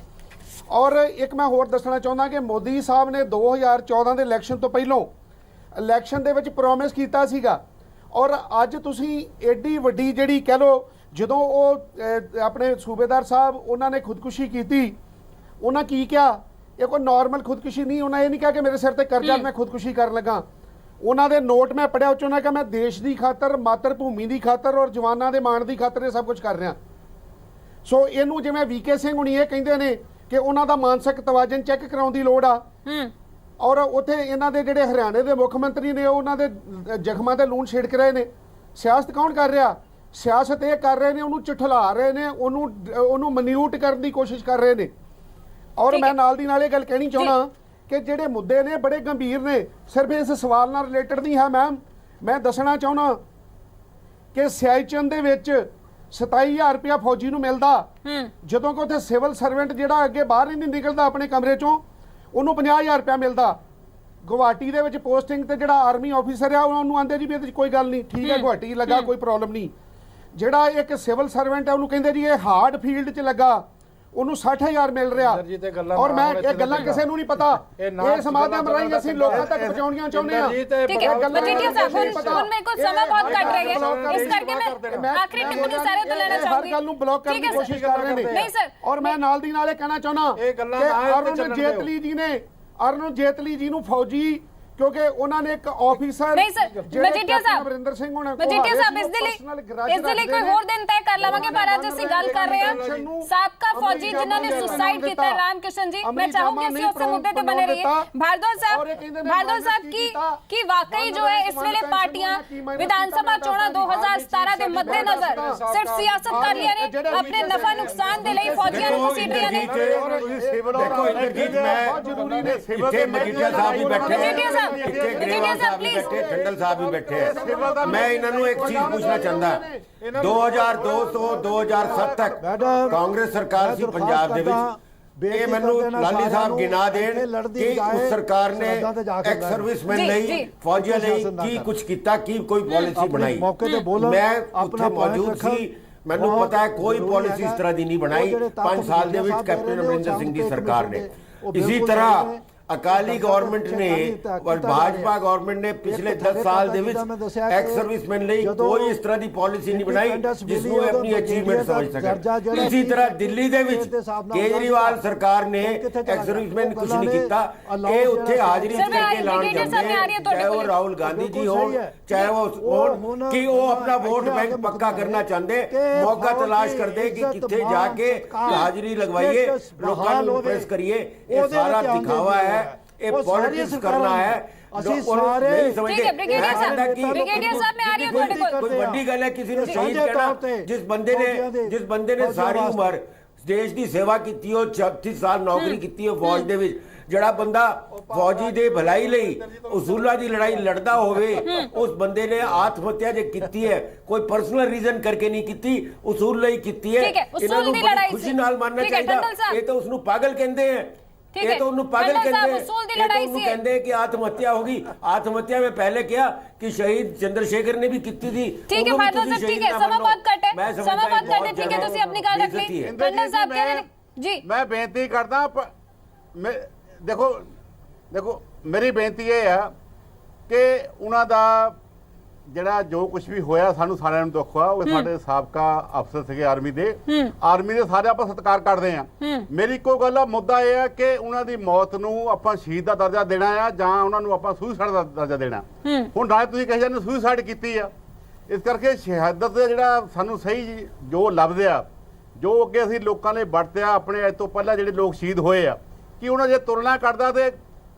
ਔਰ ਇੱਕ ਮੈਂ ਹੋਰ ਦੱਸਣਾ ਚਾਹੁੰਦਾ ਕਿ ਮੋਦੀ ਸਾਹਿਬ ਨੇ 2014 ਦੇ ਇਲੈਕਸ਼ਨ ਤੋਂ ਪਹਿਲਾਂ ਇਲੈਕਸ਼ਨ ਦੇ ਵਿੱਚ ਪ੍ਰੋਮਿਸ ਕੀਤਾ ਸੀਗਾ, ਔਰ ਅੱਜ ਤੁਸੀਂ ਐਡੀ ਵੱਡੀ ਜਿਹੜੀ ਕਹਿ ਲਓ, ਜਦੋਂ ਉਹ ਆਪਣੇ ਸੂਬੇਦਾਰ ਸਾਹਿਬ ਉਹਨਾਂ ਨੇ ਖੁਦਕੁਸ਼ੀ ਕੀਤੀ, ਉਹਨਾਂ ਕੀ ਕਿਹਾ, ਇਹ ਕੋਈ ਨਾਰਮਲ ਖੁਦਕੁਸ਼ੀ ਨਹੀਂ। ਉਹਨਾਂ ਇਹ ਨਹੀਂ ਕਿਹਾ ਕਿ ਮੇਰੇ ਸਿਰ ਤੇ ਕਰਜ਼ਾ ਮੈਂ ਖੁਦਕੁਸ਼ੀ ਕਰਨ ਲੱਗਾ। ਉਹਨਾਂ ਦੇ ਨੋਟ ਮੈਂ ਪੜਿਆ, ਉੱਚੋਂ ਨਾ ਕਿ ਮੈਂ ਦੇਸ਼ ਦੀ ਖਾਤਰ, ਮਾਤਰ ਭੂਮੀ ਦੀ ਖਾਤਰ ਔਰ ਜਵਾਨਾਂ ਦੇ ਮਾਣ ਦੀ ਖਾਤਰ ਇਹ ਸਭ ਕੁਝ ਕਰ ਰਿਹਾ। ਸੋ ਇਹਨੂੰ ਜਿਵੇਂ ਵੀਕੇ ਸਿੰਘ ਹੁਣੀ ਇਹ ਕਹਿੰਦੇ ਨੇ ਕਿ ਉਹਨਾਂ ਦਾ ਮਾਨਸਿਕ ਤਵਾਜ਼ਨ ਚੈੱਕ ਕਰਾਉਣ ਦੀ ਲੋੜ ਆ, ਔਰ ਉੱਥੇ ਇਹਨਾਂ ਦੇ ਜਿਹੜੇ ਹਰਿਆਣੇ ਦੇ ਮੁੱਖ ਮੰਤਰੀ ਨੇ ਉਹਨਾਂ ਦੇ ਜ਼ਖਮਾਂ ਤੇ ਲੂਣ ਛਿੜਕ ਰਹੇ ਨੇ। ਸਿਆਸਤ ਕੌਣ ਕਰ ਰਿਹਾ? ਸਿਆਸਤ ਇਹ ਕਰ ਰਹੇ ਨੇ, ਉਹਨੂੰ ਝੁਠਲਾ ਰਹੇ ਨੇ, ਉਹਨੂੰ ਮਨਿਊਟ ਕਰਨ ਦੀ ਕੋਸ਼ਿਸ਼ ਕਰ ਰਹੇ ਨੇ। ਔਰ ਮੈਂ ਨਾਲ ਦੀ ਨਾਲ ਇਹ ਗੱਲ ਕਹਿਣੀ ਚਾਹੁੰਦਾ ਕਿ ਜਿਹੜੇ ਮੁੱਦੇ ਨੇ ਬੜੇ ਗੰਭੀਰ ਨੇ, ਸਿਰਫ ਇਸ ਸਵਾਲ ਨਾਲ ਰਿਲੇਟਡ ਨਹੀਂ ਹੈ ਮੈਮ। ਮੈਂ ਦੱਸਣਾ ਚਾਹੁੰਦਾ ਕਿ ਸਿਆਚਨ ਦੇ ਵਿੱਚ 27000 ਰੁਪਇਆ ਫੌਜੀ ਨੂੰ ਮਿਲਦਾ, ਜਦੋਂ ਕਿ ਉੱਥੇ ਸਿਵਲ ਸਰਵੈਂਟ ਜਿਹੜਾ ਅੱਗੇ ਬਾਹਰ ਹੀ ਨਹੀਂ ਨਿਕਲਦਾ ਆਪਣੇ ਕਮਰੇ ਚੋਂ, ਉਹਨੂੰ 50000 ਰੁਪਇਆ ਮਿਲਦਾ। ਗੁਵਾਹਾਟੀ ਦੇ ਵਿੱਚ ਪੋਸਟਿੰਗ ਤੇ ਜਿਹੜਾ ਆਰਮੀ ਆਫੀਸਰ ਆ ਉਹਨੂੰ ਆਂਦੇ ਜੀ ਵੀ ਇਹਦੇ 'ਚ ਕੋਈ ਗੱਲ ਨਹੀਂ, ਠੀਕ ਹੈ ਗੁਵਾਹਾਟੀ ਲੱਗਾ, ਕੋਈ ਪ੍ਰੋਬਲਮ ਨਹੀਂ। ਜਿਹੜਾ ਇੱਕ ਸਿਵਲ ਸਰਵੈਂਟ ਹੈ ਉਹਨੂੰ ਕਹਿੰਦੇ ਜੀ ਇਹ ਹਾਰਡ ਫੀਲਡ 'ਚ ਲੱਗਾ, ਉਹਨੂੰ 60000 ਮਿਲ ਰਿਹਾ। ਔਰ ਮੈਂ ਇਹ ਗੱਲਾਂ ਕਿਸੇ ਨੂੰ ਨਹੀਂ ਪਤਾ, ਇਹ ਸਮਾਧਿਅਮ ਰਾਹੀਂ ਅਸੀਂ ਲੋਕਾਂ ਤੱਕ ਪਹੁੰਚਾਉਣੀਆਂ ਚਾਹੁੰਦੇ ਹਾਂ। ठीक है मजीठिया साहब, ਹੁਣ ਮੇਰੇ ਕੋਲ ਸਮਾਂ ਬਹੁਤ ਘੱਟ ਰਹਿ ਗਿਆ, ਇਸ ਕਰਕੇ ਮੈਂ ਆਖਰੀ ਟਿੱਪਣੀ ਸਾਰੇ ਤੋਂ ਲੈਣਾ ਚਾਹੂੰਗੀ। ਹਰ ਗੱਲ ਨੂੰ ਬਲੌਕ ਕਰਨ ਦੀ ਕੋਸ਼ਿਸ਼ ਕਰ ਰਹੇ ਨੇ। ਨਹੀਂ ਸਰ, ਔਰ ਮੈਂ ਨਾਲ ਦੀ ਨਾਲ ਇਹ ਕਹਿਣਾ ਚਾਹੁੰਦਾ ਕਿ ਅਰੁਣ ਜੇਤਲੀ ਜੀ ਨੂੰ ਫੌਜੀ, ਕਿਉਂਕਿ ਉਹਨਾਂ ਨੇ ਇੱਕ ਆਫੀਸਰ ਨਹੀਂ ਸਰ ਮਜੀਠੀਆ ਸਾਹਿਬ, ਅਮਰਿੰਦਰ ਸਿੰਘ ਹੋਣਾ ਮਜੀਠੀਆ ਸਾਹਿਬ ਇਸ ਦੇ ਲਈ ਕੋਈ ਹੋਰ ਦਿਨ ਤੈਅ ਕਰ ਲਵਾਂਗੇ, ਪਰ ਅੱਜ ਅਸੀਂ ਗੱਲ ਕਰ ਰਹੇ ਹਾਂ ਸਾਬਕਾ ਫੌਜੀ ਜਿਨ੍ਹਾਂ ਨੇ ਸੁਸਾਈਡ ਕੀਤਾ ਹੈ, ਰਾਮ ਕਿਸ਼ਨ ਜੀ। ਮੈਂ ਚਾਹੂੰਗੀ ਅਸੀਂ ਉਸੇ ਮੁੱਦੇ ਤੇ ਬने रहिए। भारद्वाज साहब की वाकई जो है इस वेले पार्टियां विधानसभा चोणां 2017 ਦੇ ਮੱਦੇਨਜ਼ਰ ਸਿਰਫ ਸਿਆਸਤ ਕਰ ਰਹੀਆਂ ਨੇ, ਆਪਣੇ ਨਫਾ ਨੁਕਸਾਨ ਦੇ ਲਈ ਫੌਜੀਆਂ ਨੂੰ ਘਸੀਟ ਰਹੀਆਂ ਨੇ। ਦੇਖੋ ਇੰਦਰਜੀਤ, ਮੈਂ ਜ਼ਰੂਰੀ ਨੇ ਇੱਥੇ ਮਜੀਠੀਆ ਸਾਹਿਬ ਵੀ ਬੈਠੇ, ਮਜੀਠੀਆ ਸਾਹਿਬ, ਇੱਥੇ ਗਰੇਵਾਲ ਸਾਹਿਬ ਵੀ ਬੈਠੇ, ਠੰਡਲ ਸਾਹਿਬ ਵੀ ਬੈਠੇ। ਮੈਂ ਇਹਨਾਂ ਨੂੰ ਇੱਕ ਚੀਜ਼ ਪੁੱਛਣਾ ਚਾਹੁੰਦਾ, 2002 ਤੋਂ 2007 ਤੱਕ ਕਾਂਗਰਸ ਸਰਕਾਰ ਸੀ ਪੰਜਾਬ ਦੇ ਵਿੱਚ, ਇਹ ਮੈਨੂੰ ਲਾਲੀ ਸਾਹਿਬ ਗਿਣਾ ਦੇਣ ਕਿ ਉਸ ਸਰਕਾਰ ਨੇ ਐਕਸ ਸਰਵਿਸਮੈਨ ਲਈ, ਫੌਜੀਆਂ ਲਈ ਕੀ ਕੁਝ ਕੀਤਾ, ਕੀ ਕੋਈ ਪਾਲਿਸੀ ਬਣਾਈ। ਮੈਂ ਉੱਥੇ ਮੌਜੂਦ ਸੀ, ਮੈਨੂੰ ਪਤਾ ਹੈ ਕੋਈ ਪਾਲਿਸੀ ਇਸ ਤਰ੍ਹਾਂ ਦੀ ਨਹੀਂ ਬਣਾਈ 5 ਸਾਲ ਦੇ ਵਿੱਚ ਕੈਪਟਨ ਅਮਰਿੰਦਰ ਸਿੰਘ ਦੀ ਸਰਕਾਰ ਨੇ। ਇसी तरह ਅਕਾਲੀ ਗਵਰਨਮੈਂਟ ਨੇ ਔਰ ਭਾਜਪਾ ਗਵਰਨਮੈਂਟ ਨੇ ਪਿਛਲੇ 10 ਸਾਲ ਦੇ ਵਿੱਚ ਐਕਸ ਸਰਵਿਸਮੈਨ ਲਈ ਕੋਈ ਇਸ ਤਰ੍ਹਾਂ ਦੀ ਪਾਲਿਸੀ ਨਹੀਂ ਬਣਾਈ ਜਿਸ ਨੂੰ ਆਪਣੀ ਅਚੀਵਮੈਂਟ ਸਮਝ ਸਕਣ। ਇਸੇ ਤਰ੍ਹਾਂ ਦਿੱਲੀ ਦੇ ਵਿੱਚ ਕੇਜਰੀਵਾਲ ਸਰਕਾਰ ਨੇ ਐਕਸ ਸਰਵਿਸਮੈਨ ਕੁਝ ਨਹੀਂ ਕੀਤਾ, ਇਹ ਉੱਥੇ ਹਾਜ਼ਰੀ ਕਰਕੇ ਐਲਾਨ ਜਾਂਦੇ, ਚਾਹੇ ਉਹ ਰਾਹੁਲ ਗਾਂਧੀ ਜੀ ਹੋਣ, ਚਾਹੇ ਉਹ ਹੋਣ, ਕਿ ਉਹ ਆਪਣਾ ਵੋਟ ਬੈਂਕ ਪੱਕਾ ਕਰਨਾ ਚਾਹੁੰਦੇ, ਮੌਕਾ ਤਲਾਸ਼ ਕਰਦੇ ਕਿ ਕਿੱਥੇ ਜਾ ਕੇ ਹਾਜ਼ਰੀ ਲਗਵਾਈਏ, ਲੋਕਾਂ ਨੂੰ ਇੰਪ੍ਰੈਸ ਕਰੀਏ। ਇਹ ਸਾਰਾ ਦਿਖਾਵਾ ਹੈ, ਇਹ ਪॉलिटिक्स करना है। ਅਸੀਂ ਸਾਰੇ ਠੀਕ ਹੈ ਬ੍ਰਿਗੇਡੀਅਰ ਸਾਹਿਬ ਮੈਂ ਆ ਰਹੀ ਹਾਂ ਤੁਹਾਡੇ ਕੋਲ। ਕੋਈ ਵੱਡੀ ਗੱਲ ਹੈ ਕਿਸੇ ਨੂੰ ਸ਼ਹੀਦ ਕਰਨਾ, ਜਿਸ ਬੰਦੇ ਨੇ ਸਾਰੀ ਉਮਰ ਦੇਸ਼ ਦੀ ਸੇਵਾ ਕੀਤੀ ਹੋ, 36 ਸਾਲ ਨੌਕਰੀ ਕੀਤੀ ਹੋ ਫੌਜ ਦੇ ਵਿੱਚ, ਜਿਹੜਾ ਬੰਦਾ ਫੌਜੀ ਦੇ ਭਲਾਈ ਲਈ ਉਸੂਲਾਂ ਦੀ ਲੜਾਈ ਲੜਦਾ ਹੋਵੇ, ਉਸ ਬੰਦੇ ਨੇ ਆਤਮ ਹੱਤਿਆ ਜੇ ਕੀਤੀ ਹੈ ਕੋਈ ਪਰਸਨਲ ਰੀਜ਼ਨ ਕਰਕੇ ਨਹੀਂ ਕੀਤੀ, ਉਸੂਲ ਲਈ ਕੀਤੀ ਹੈ। ਇਹਨਾਂ ਨੂੰ ਖੁਸ਼ੀ ਨਾਲ ਮੰਨਣਾ ਚਾਹੀਦਾ। ਇਹ ਤਾਂ ਉਸ ਨੂੰ ਪਾਗਲ ਕਹਿੰਦੇ हैं, ये तो उन्होंने पागल कहते हैं कि आत्महत्या होगी। आत्महत्या में पहले क्या कि शहीद चंद्रशेखर ने भी की थी। ठीक है भारद्वाज साहब, ठीक है समय बहुत कट है, समय बहुत कट है, ठीक है ਤੁਸੀਂ ਆਪਣੀ ਗੱਲ ਰੱਖ ਲਈ। ਟੰਡਨ ਸਾਹਿਬ ਕਹਿ ਰਹੇ ਨੇ ਜੀ, ਮੈਂ ਬੇਨਤੀ ਕਰਦਾ, ਦੇਖੋ ਮੇਰੀ ਬੇਨਤੀ ਇਹ ਆ ਕਿ ਉਹਨਾਂ ਦਾ ਜਿਹੜਾ ਜੋ ਕੁਝ ਵੀ ਹੋਇਆ ਸਾਨੂੰ ਸਾਰਿਆਂ ਨੂੰ ਦੁੱਖ ਹੋਇਆ। ਉਹ ਸਾਡੇ ਸਾਬਕਾ ਅਫਸਰ ਸੀਗੇ ਆਰਮੀ ਦੇ ਸਾਰੇ ਆਪਾਂ ਸਤਿਕਾਰ ਕਰਦੇ ਆ। ਮੇਰੀ ਇੱਕੋ ਗੱਲ ਆ, ਮੁੱਦਾ ਇਹ ਆ ਕਿ ਉਹਨਾਂ ਦੀ ਮੌਤ ਨੂੰ ਆਪਾਂ ਸ਼ਹੀਦ ਦਾ ਦਰਜਾ ਦੇਣਾ ਆ ਜਾਂ ਉਹਨਾਂ ਨੂੰ ਆਪਾਂ ਸੁਸਾਈਡ ਦਾ ਦਰਜਾ ਦੇਣਾ। ਹੁਣ ਨਾਲੇ ਤੁਸੀਂ ਕਹੇ ਜਾਂਦੇ ਸੁਸਾਈਡ ਕੀਤੀ ਆ, ਇਸ ਕਰਕੇ ਸ਼ਹਾਦਤ ਦਾ ਜਿਹੜਾ ਸਾਨੂੰ ਸਹੀ ਜੋ ਲੱਭਦੇ ਆ, ਜੋ ਅੱਗੇ ਅਸੀਂ ਲੋਕਾਂ ਲਈ ਵਰਤਿਆ ਆਪਣੇ ਅੱਜ ਤੋਂ ਪਹਿਲਾਂ ਜਿਹੜੇ ਲੋਕ ਸ਼ਹੀਦ ਹੋਏ ਆ, ਕਿ ਉਹਨਾਂ ਜੇ ਤੁਲਨਾ ਕਰਦਾ ਤੇ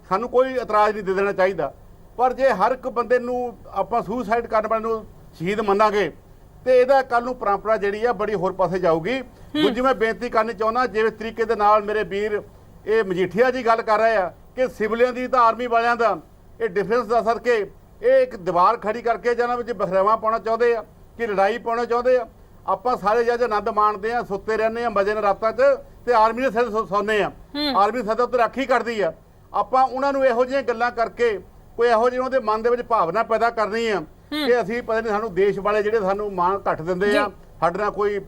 ਸਾਨੂੰ ਕੋਈ ਇਤਰਾਜ਼ ਨਹੀਂ ਦੇ ਦੇਣਾ ਚਾਹੀਦਾ। ਪਰ ਜੇ ਹਰ ਇੱਕ ਬੰਦੇ ਨੂੰ ਆਪਾਂ ਸੁਸਾਈਡ ਕਰਨ ਵਾਲੇ ਨੂੰ ਸ਼ਹੀਦ ਮੰਨਾਂਗੇ ਤੇ ਇਹਦਾ ਕੱਲ ਨੂੰ ਪਰੰਪਰਾ ਜਿਹੜੀ ਆ ਬੜੀ ਹੋਰ ਪਾਸੇ ਜਾਊਗੀ। ਦੂਜੀ ਮੈਂ ਬੇਨਤੀ ਕਰਨੀ ਚਾਹੁੰਦਾ, ਜਿਵੇਂ ਤਰੀਕੇ ਦੇ ਨਾਲ ਮੇਰੇ ਵੀਰ ਇਹ ਮਜੀਠੀਆ ਜੀ ਗੱਲ ਕਰ ਰਹੇ ਆ ਕਿ ਸਿਵਲਿਆਂ ਦੀ ਤਾਂ ਆਰਮੀ ਵਾਲਿਆਂ ਦਾ ਇਹ ਡਿਫਰੈਂਸ ਦੱਸ ਕਰਕੇ ਇਹ ਇੱਕ ਦੀਵਾਰ ਖੜੀ ਕਰਕੇ ਜਿਹਨਾਂ ਵਿੱਚ ਬਖਰੇਵਾਂ ਪਾਉਣਾ ਚਾਹੁੰਦੇ ਆ, ਕਿ ਲੜਾਈ ਪਾਉਣਾ ਚਾਹੁੰਦੇ ਆ। ਆਪਾਂ ਸਾਰੇ ਜੱਜ ਆਨੰਦ ਮਾਣਦੇ ਆ, ਸੁੱਤੇ ਰਹਿੰਦੇ ਆ ਮਜ਼ੇ ਨਾਲ ਰਾਤਾਂ 'ਚ, ਤੇ ਆਰਮੀ ਦੇ ਸਿਰ ਸੌਂਦੇ ਆ, ਆਰਮੀ ਸਾਡੇ ਉੱਤੇ ਰਾਖੀ ਕਰਦੀ ਆ। ਆਪਾਂ ਉਹਨਾਂ ਨੂੰ ਇਹੋ ਜਿਹੀਆਂ ਗੱਲਾਂ ਕਰਕੇ ਕੋਈ ਇਹੋ ਜਿਹੇ ਉਹਦੇ ਮਨ ਦੇ ਵਿੱਚ ਭਾਵਨਾ ਪੈਦਾ ਕਰਨੀ ਆ ਕਿ ਅਸੀਂ ਪਤਾ ਨਹੀਂ ਸਾਨੂੰ ਦੇਸ਼ ਵਾਲੇ ਜਿਹੜੇ ਸਾਨੂੰ ਮਾਣ ਘੱਟ ਦਿੰਦੇ ਆ, ਸਾਡੇ ਨਾਲ ਕੋਈ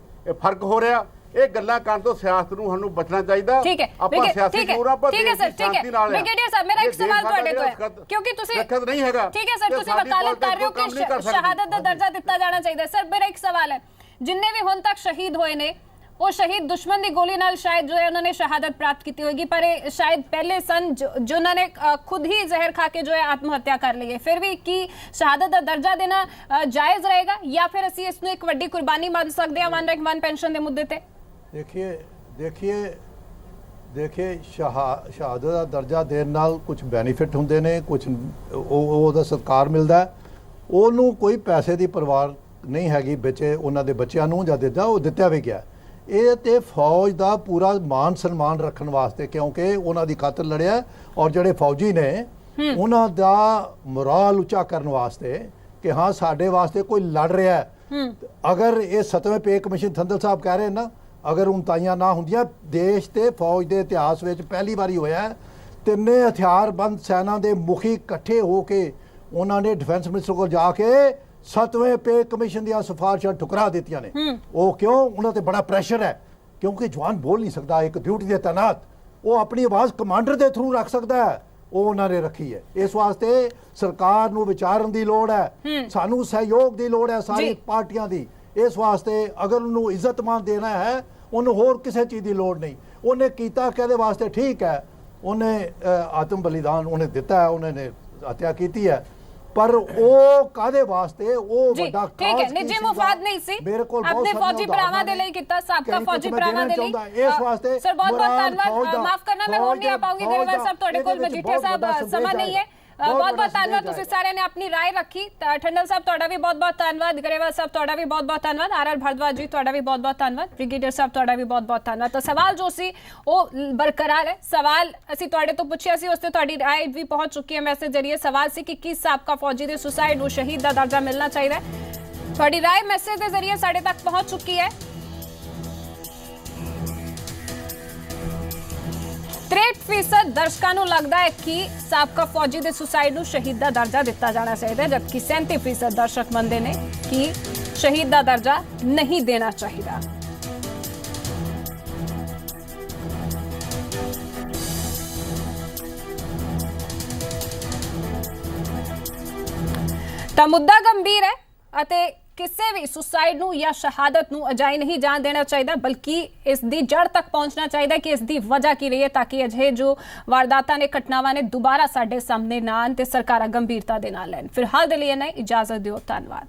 ਫਰਕ ਹੋ ਰਿਹਾ। ਇਹ ਗੱਲਾਂ ਕਰਨ ਤੋਂ ਸਿਆਸਤ ਨੂੰ ਸਾਨੂੰ ਬਚਣਾ ਚਾਹੀਦਾ। ਆਪਾਂ ਸਿਆਸੀ ਜੋਰਾਂ ਪਰ ਸ਼ਾਂਤੀ ਨਾਲ ਬ੍ਰਿਗੇਡੀਅਰ ਸਾਹਿਬ ਮੇਰਾ ਇੱਕ ਸਵਾਲ ਤੁਹਾਡੇ ਤੋਂ ਹੈ, ਕਿਉਂਕਿ ਤੁਸੀਂ ਨਹੀਂ ਹੈਗਾ। ਠੀਕ ਹੈ ਸਰ, ਤੁਸੀਂ ਵਕਾਲਤ ਕਰ ਰਹੇ ਹੋ ਕਿ ਸ਼ਹਾਦਤ ਦਾ ਦਰਜਾ ਦਿੱਤਾ ਜਾਣਾ ਚਾਹੀਦਾ। ਸਰ ਮੇਰਾ ਇੱਕ ਸਵਾਲ ਹੈ, ਜਿੰਨੇ ਵੀ ਹੁਣ ਤੱਕ ਸ਼ਹੀਦ ਹੋਏ ਨੇ ਉਹ ਸ਼ਹੀਦ ਦੁਸ਼ਮਣ ਦੀ ਗੋਲੀ ਨਾਲ ਸ਼ਾਇਦ ਜੋ ਹੈ ਉਹਨਾਂ ਨੇ ਸ਼ਹਾਦਤ ਪ੍ਰਾਪਤ ਕੀਤੀ ਹੋਏਗੀ, ਪਰ ਇਹ ਸ਼ਾਇਦ ਪਹਿਲੇ ਸਨ ਜੋ ਉਹਨਾਂ ਨੇ ਖੁਦ ਹੀ ਜ਼ਹਿਰ ਖਾ ਕੇ ਜੋ ਹੈ ਆਤਮ ਹੱਤਿਆ ਕਰ ਲਈ ਹੈ। ਫਿਰ ਵੀ ਕੀ ਸ਼ਹਾਦਤ ਦਾ ਦਰਜਾ ਦੇਣਾ ਜਾਇਜ਼ ਰਹੇਗਾ ਜਾਂ ਫਿਰ ਅਸੀਂ ਇਸ ਨੂੰ ਇੱਕ ਵੱਡੀ ਕੁਰਬਾਨੀ ਮੰਨ ਸਕਦੇ ਹਾਂ ਵਨ ਰੈਂਕ ਵਨ ਪੈਨਸ਼ਨ ਦੇ ਮੁੱਦੇ ਤੇ? ਦੇਖिए शहादत का दर्जा देने नाल कुछ बेनीफिट होंगे ने, कुछ ਉਹਦਾ ਸਤਿਕਾਰ ਮਿਲਦਾ ਹੈ, ਉਹਨੂੰ ਕੋਈ ਪੈਸੇ ਦੀ ਪਰਵਾਹ ਨਹੀਂ ਹੈਗੀ ਬੱਚੇ ਉਹਨਾਂ ਦੇ ਬੱਚਿਆਂ ਨੂੰ ਜਾਂ ਦਿੱਤਾ ਉਹ ਦਿੱਤਾ ਵੀ ਗਿਆ। ਇਹ ਤੇ ਫੌਜ ਦਾ ਪੂਰਾ ਮਾਨ ਸਨਮਾਨ ਰੱਖਣ ਵਾਸਤੇ, ਕਿਉਂਕਿ ਉਹਨਾਂ ਦੀ ਖਾਤਰ ਲੜਿਆ ਔਰ ਜਿਹੜੇ ਫੌਜੀ ਨੇ ਉਹਨਾਂ ਦਾ ਮੋਰਲ ਉੱਚਾ ਕਰਨ ਵਾਸਤੇ ਕਿ ਹਾਂ ਸਾਡੇ ਵਾਸਤੇ ਕੋਈ ਲੜ ਰਿਹਾ ਹੈ। ਅਗਰ ਇਹ 7ਵੇਂ ਪੇ ਕਮਿਸ਼ਨ ਥੰਦਲ ਸਾਹਿਬ ਕਹਿ ਰਹੇ ਨਾ, अगर उनताइयां ना होंदियां देश ते फौज के इतिहास में पहली बारी होया है तिन्ने हथियारबंद सेना के मुखी इकट्ठे होके उन्होंने डिफेंस मिनिस्टर को जाके 7वें पे कमीशन दी सिफारिशां ठुकरा दित्तियां ने। वो क्यों? उन्होंने बड़ा प्रेशर है क्योंकि जवान बोल नहीं सकता, एक ड्यूटी के तैनात वो अपनी आवाज़ कमांडर के थ्रू रख सकता है, वो उन्होंने रखी है। इस वास्ते सरकार नूं विचारन की लोड़ है, सानू सहयोग की लोड़ है सारी पार्टियां की। इस वास्ते अगर उन्होंने इज्जत मान देना है ਉਹਨੂੰ ਹੋਰ ਕਿਸੇ ਚੀਜ਼ ਦੀ ਲੋੜ ਨਹੀਂ। ਉਹਨੇ ਕੀਤਾ ਕਿਹਦੇ ਵਾਸਤੇ? ਠੀਕ ਹੈ, ਉਹਨੇ ਆਤਮ ਬਲੀਦਾਨ ਉਹਨੇ ਦਿੱਤਾ ਹੈ, ਉਹਨੇ ਹੱਤਿਆ ਕੀਤੀ ਹੈ, ਪਰ ਉਹ ਕਾਦੇ ਵਾਸਤੇ? ਉਹ ਵੱਡਾ ਠੀਕ ਹੈ, ਨਿੱਜੀ ਮੁਫਾਦ ਨਹੀਂ ਸੀ, ਆਪਣੇ ਫੌਜੀ ਭਰਾਵਾਂ ਦੇ ਲਈ ਕੀਤਾ, ਸਾਬਕਾ ਫੌਜੀ ਭਰਾਵਾਂ ਦੇ ਲਈ। ਇਸ ਵਾਸਤੇ ਸਰ ਬਹੁਤ ਬਹੁਤ ਧੰਨਵਾਦ। ਮਾਫ ਕਰਨਾ ਮੈਂ ਹੋਰ ਨਹੀਂ ਆ ਪਾਉਂਗੀ ਗਰੇਵਾਲ ਸਾਹਿਬ, ਤੁਹਾਡੇ ਕੋਲ ਮਜੀਠੀਆ ਸਾਹਿਬ ਸਮਾਂ ਨਹੀਂ ਹੈ। बहुत बहुत धन्यवाद, ਤੁਸੀਂ ਸਾਰਿਆਂ ਨੇ ਆਪਣੀ ਰਾਏ ਰੱਖੀ। ਠੰਡਲ ਸਾਹਿਬ ਤੁਹਾਡਾ ਵੀ ਬਹੁਤ ਬਹੁਤ ਧੰਨਵਾਦ, ਗਰੇਵਾਲ ਸਾਹਿਬ ਤੁਹਾਡਾ ਵੀ ਬਹੁਤ ਬਹੁਤ ਧੰਨਵਾਦ, ਆਰ ਭਾਰਦਵਾਜ ਜੀ ਤੁਹਾਡਾ ਵੀ ਬਹੁਤ ਬਹੁਤ ਧੰਨਵਾਦ, ਬ੍ਰਿਗੇਡੀਅਰ ਸਾਹਿਬ ਤੁਹਾਡਾ ਵੀ ਬਹੁਤ ਬਹੁਤ ਧੰਨਵਾਦ। ਤਾਂ ਸਵਾਲ ਜੋ ਸੀ ਉਹ ਬਰਕਰਾਰ ਹੈ। ਸਵਾਲ ਅਸੀਂ ਤੁਹਾਡੇ ਤੋਂ ਪੁੱਛਿਆ ਸੀ, ਉਸ ਤੇ ਤੁਹਾਡੀ ਰਾਏ ਵੀ ਪਹੁੰਚ ਚੁੱਕੀ ਹੈ ਮੈਸੇਜ ਜਰੀਏ। ਸਵਾਲ ਸੀ ਕਿ ਕਿਸ ਸਾਬਕਾ ਫੌਜੀ ਦੇ ਸੁਸਾਈਡ ਨੂੰ ਸ਼ਹੀਦ ਦਾ ਦਰਜਾ ਮਿਲਣਾ ਚਾਹੀਦਾ ਹੈ। ਤੁਹਾਡੀ ਰਾਏ ਮੈਸੇਜ ਦੇ ਜ਼ਰੀਏ ਸਾਡੇ ਤੱਕ ਪਹੁੰਚ ਚੁੱਕੀ ਹੈ। 63% ਦਰਸ਼ਕਾਂ ਨੂੰ ਲੱਗਦਾ ਹੈ ਕਿ ਸਾਬਕਾ ਫੌਜੀ ਦੇ ਸੁਸਾਈਡ ਨੂੰ ਸ਼ਹੀਦ ਦਾ ਦਰਜਾ ਦਿੱਤਾ ਜਾਣਾ ਚਾਹੀਦਾ, ਜਦਕਿ 37% ਦਰਸ਼ਕ ਮੰਨਦੇ ਨੇ ਕਿ ਸ਼ਹੀਦ ਦਾ ਦਰਜਾ ਨਹੀਂ ਦੇਣਾ ਚਾਹੀਦਾ। ਤਾਂ ਮੁੱਦਾ ਗੰਭੀਰ ਹੈ ਅਤੇ ਕਿਸੇ ਵੀ ਸੁਸਾਈਡ ਨੂੰ ਜਾਂ ਸ਼ਹਾਦਤ ਨੂੰ ਅਜਾਈ ਨਹੀਂ ਜਾਣ ਦੇਣਾ ਚਾਹੀਦਾ, ਬਲਕਿ ਇਸ ਦੀ ਜੜ ਤੱਕ ਪਹੁੰਚਣਾ ਚਾਹੀਦਾ ਕਿ ਇਸ ਦੀ ਵਜ੍ਹਾ ਕੀ ਰਹੀ ਹੈ, ਤਾਂ ਕਿ ਅਜਿਹੇ ਜੋ ਵਾਰਦਾਤਾਂ ਨੇ, ਘਟਨਾਵਾਂ ਨੇ ਦੁਬਾਰਾ ਸਾਡੇ ਸਾਹਮਣੇ ਨਾ ਆਉਣ ਤੇ ਸਰਕਾਰਾਂ ਗੰਭੀਰਤਾ ਦੇ ਨਾਲ ਲੈਣ। ਫਿਲਹਾਲ ਦੇ ਲਈ ਇਜਾਜ਼ਤ ਦਿਓ, ਧੰਨਵਾਦ।